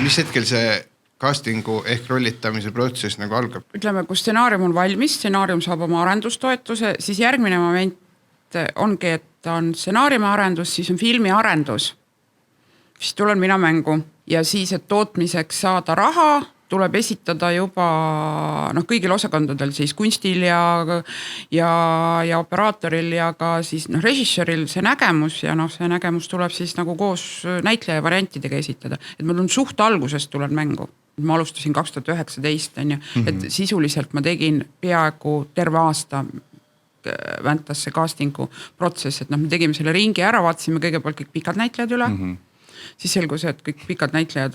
mis hetkel see castingu ehk rollitamise protsess nagu algab? Ütleme, kui stsenaarium on valmis, stsenaarium saab oma arendustoetuse, siis järgmine moment ongi, et on stsenaariumi arendus, siis on filmi arendus. Siis tulen mina mängu ja siis, et tootmiseks saada raha, tuleb esitada juba kõigil osakondadel siis kunstil ja operaatoril ja ka siis režissööril see nägemus ja see nägemus tuleb siis nagu koos näitleja variantidega esitada. Et ma suht algusest tulen mängu. Ma alustasin 2019, et sisuliselt ma tegin peaaegu terve aasta väntas see castingu protsess, et me tegime selle ringi ära, vaatasime kõigepealt kõik pikad näitlejad üle. Siis selgus, et kõik pikad näitlejad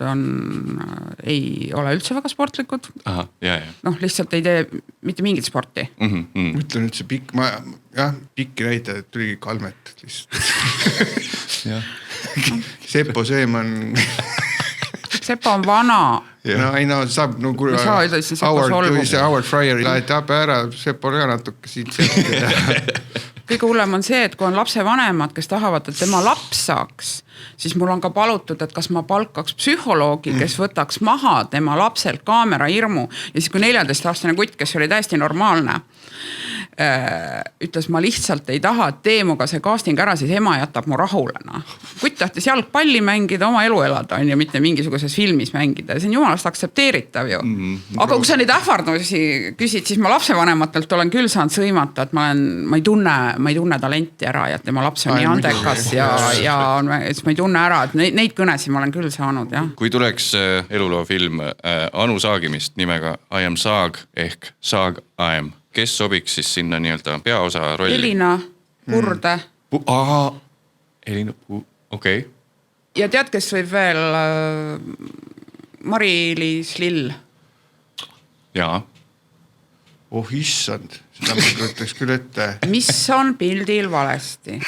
ei ole üldse väga sportlikud. Aha, lihtsalt ei tee mitte mingit sporti. Mõtlen üldse pikki näitlejad tuligi Kalmet lihtsalt. Seppo Seeman. Seppo on vana. Saab Howard Fryer laetab ära, Seppo ka natuke siit kõige hullem on see, et kui on lapse vanemad, kes tahavad, et tema laps saaks, siis mul on ka palutud, et kas ma palkaks psühholoogi, kes võtaks maha tema lapselt kaamera hirmu. Ja siis kui 14-aastane kutt, kes oli täiesti normaalne, ütles, ma lihtsalt ei taha, et tee muga see casting ära, siis ema jätab mu rahulena. Kutt tahtis jalgpalli mängida, oma elu elada, on ju, mitte mingisuguses filmis mängida. See on jumalast aktsepteeritav ju. Aga kui sa neid ähvardusi küsid, siis ma lapsevanematelt olen küll saanud sõimata, et ma ei tunne talenti ära ja tema laps on nii andekas ja ma ei tunne ära, et neid kõnesi ma olen küll saanud. Ja. Kui tuleks eluloo film Anu Saagimist nimega I am Saag ehk Saag I am, kes sobiks siis sinna nii-öelda peaosa rolli? Elina Purde. Elina Purde, okei. Ja tead, kes võib veel Mari-Liis Lill? Jaa. Issand, seda ma ütleks küll ette. Mis on pildil valesti?